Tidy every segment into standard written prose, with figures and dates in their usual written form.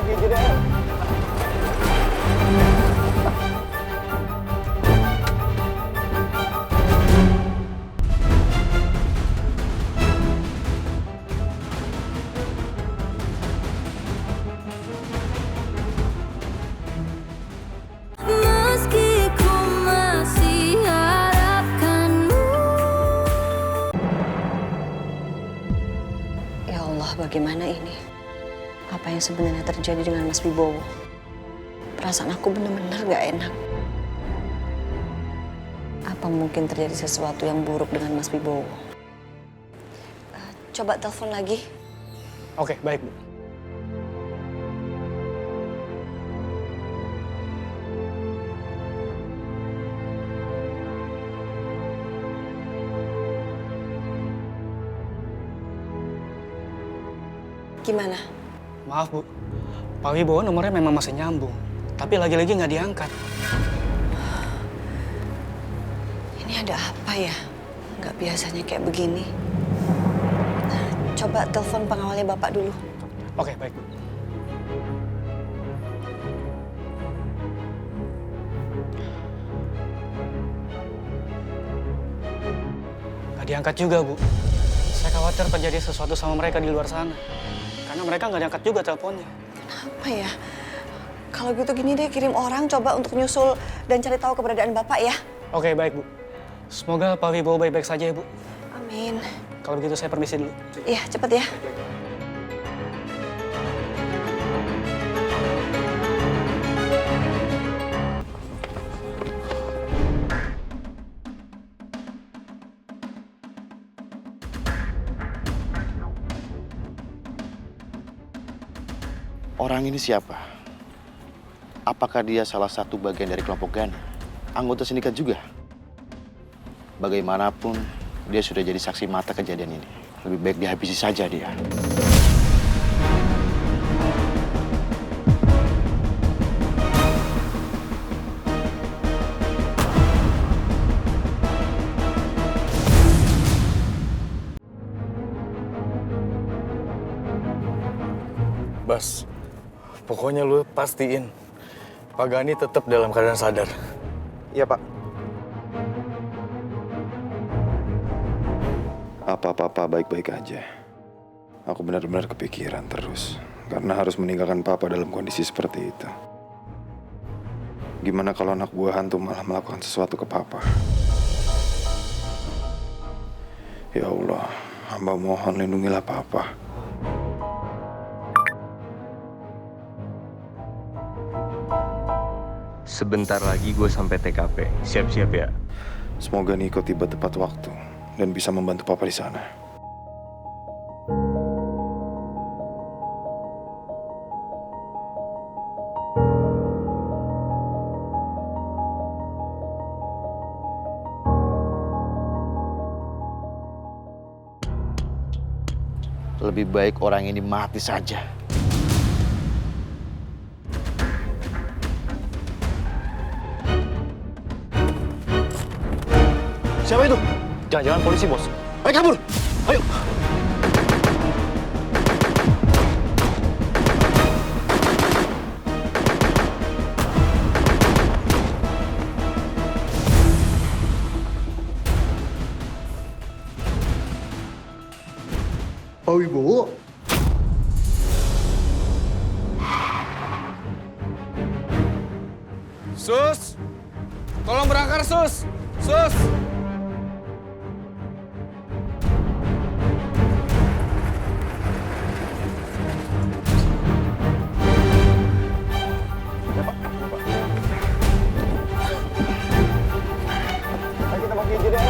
pergi aja deh. Meski ku masih harapkanmu. Ya Allah, bagaimana ini? Apa yang sebenarnya terjadi dengan Mas Wibowo? Perasaan aku benar-benar gak enak. Apa mungkin terjadi sesuatu yang buruk dengan Mas Wibowo? Coba telepon lagi. Oke, baik, Bu. Gimana? Maaf, Bu. Pak Wibowo nomornya memang masih nyambung. Tapi lagi-lagi nggak diangkat. Ini ada apa ya? Nggak biasanya kayak begini. Coba telepon pengawalnya Bapak dulu. Oke, baik, Bu. Nggak diangkat juga, Bu. Saya khawatir terjadi sesuatu sama mereka di luar sana. Karena mereka nggak diangkat juga teleponnya. Kenapa ya? Kalau gitu gini deh, kirim orang coba untuk nyusul dan cari tahu keberadaan Bapak ya. Oke, baik, Bu. Semoga Pak Wibowo baik-baik saja ya, Bu. Amin. Kalau begitu saya permisi dulu. Iya, cepet ya. Orang ini siapa? Apakah dia salah satu bagian dari kelompok Gani? Anggota sindikat juga? Bagaimanapun, dia sudah jadi saksi mata kejadian ini. Lebih baik dihabisi saja dia. Bas, pokoknya lu pastiin Pak Gani tetap dalam keadaan sadar. Iya, Pak. Apa-apa baik-baik aja. Aku benar-benar kepikiran terus. Karena harus meninggalkan Papa dalam kondisi seperti itu. Gimana kalau anak buah hantu malah melakukan sesuatu ke Papa? Ya Allah, hamba mohon lindungilah Papa. Sebentar lagi gue sampai TKP. Siap-siap ya. Semoga Niko tiba tepat waktu dan bisa membantu Papa di sana. Lebih baik orang ini mati saja. Siapa itu? Jangan-jangan polisi, Bos. Ayo kabur! Ayo! Pak Wibowo? Sus! Tolong berangkar, Sus! Sus! Ayo kita pergi aja deh.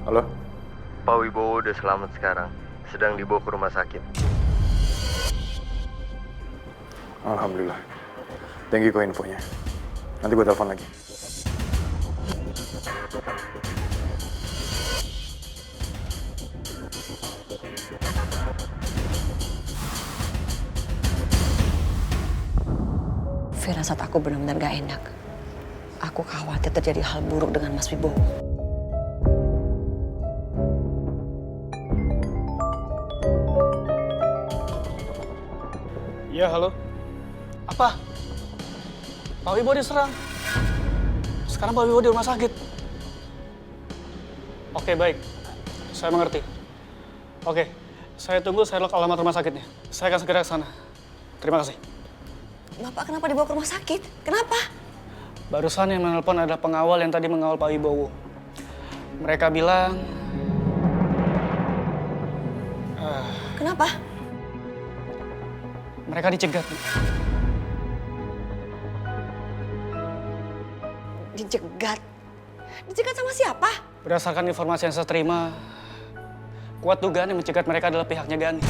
Halo? Pak Wibowo udah selamat sekarang. Sedang dibawa ke rumah sakit. Alhamdulillah. Thank you kok infonya. Nanti gue telepon lagi. Firasat aku benar-benar gak enak. Aku khawatir terjadi hal buruk dengan Mas Wibowo. Iya, halo. Apa? Pak Wibowo diserang. Sekarang Pak Wibowo di rumah sakit. Oke, baik. Saya mengerti. Oke, saya tunggu Sherlock alamat rumah sakitnya. Saya akan segera ke sana. Terima kasih. Bapak kenapa dibawa ke rumah sakit? Kenapa? Barusan yang menelpon adalah pengawal yang tadi mengawal Pak Wibowo. Mereka bilang... Kenapa? mereka dicegat. Dicegat? Dicegat sama siapa? Berdasarkan informasi yang saya terima, kuat dugaan yang mencegat mereka adalah pihaknya Gani.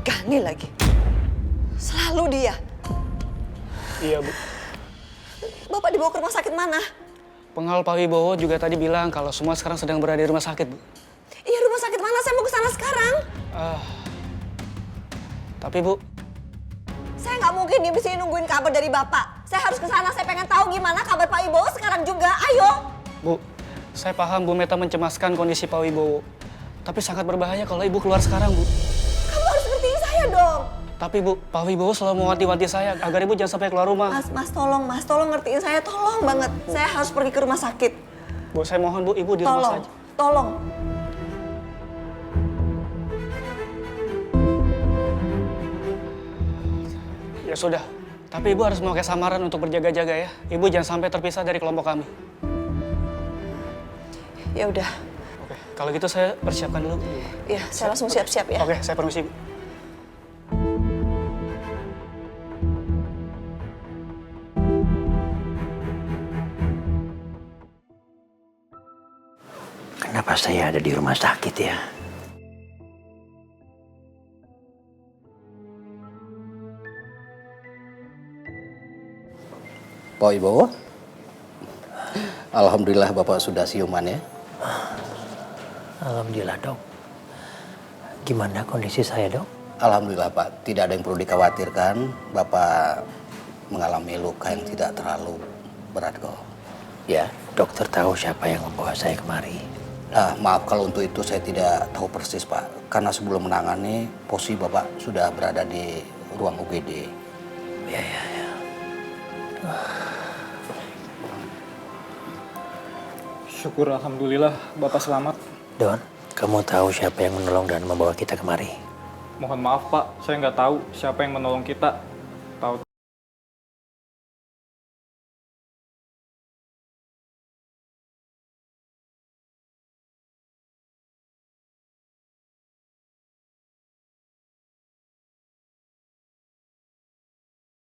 Gani lagi. Selalu dia. Iya, Bu. Bapak dibawa ke rumah sakit mana? Pengawal Pak Wibowo juga tadi bilang kalau semua sekarang sedang berada di rumah sakit, Bu. Iya, rumah sakit mana? Saya mau ke sana sekarang. Tapi, Bu, saya nggak mungkin dia bisa nungguin kabar dari Bapak. Saya harus ke sana. Saya pengen tahu gimana kabar Pak Wibowo sekarang juga. Ayo. Bu, saya paham Bu Meta mencemaskan kondisi Pak Wibowo. Tapi sangat berbahaya kalau Ibu keluar sekarang, Bu. Kamu harus ngertiin saya dong. Tapi Bu, Pak Wibowo selalu mewanti-wanti saya agar Ibu jangan sampai keluar rumah. Mas, tolong ngertiin saya, tolong banget. Saya harus pergi ke rumah sakit. Bu, saya mohon Bu, Ibu di rumah saja. Tolong. Ya sudah, tapi Ibu harus memakai samaran untuk berjaga-jaga ya. Ibu jangan sampai terpisah dari kelompok kami. Ya udah. Oke, kalau gitu saya persiapkan dulu. Ya, saya langsung siap-siap ya. Oke, saya permisi, Bu. Kenapa saya ada di rumah sakit ya? Pak Wibowo, alhamdulillah Bapak sudah siuman ya. Alhamdulillah dok. Gimana kondisi saya dok? Alhamdulillah Pak, tidak ada yang perlu dikhawatirkan. Bapak mengalami luka yang tidak terlalu berat kok. Ya, dokter tahu siapa yang membawa saya kemari. Maaf kalau untuk itu saya tidak tahu persis Pak. Karena sebelum menangani, posisi Bapak sudah berada di ruang UGD. Ya. Syukur alhamdulillah Bapak selamat. Don, kamu tahu siapa yang menolong dan membawa kita kemari? Mohon maaf Pak, saya nggak tahu siapa yang menolong kita.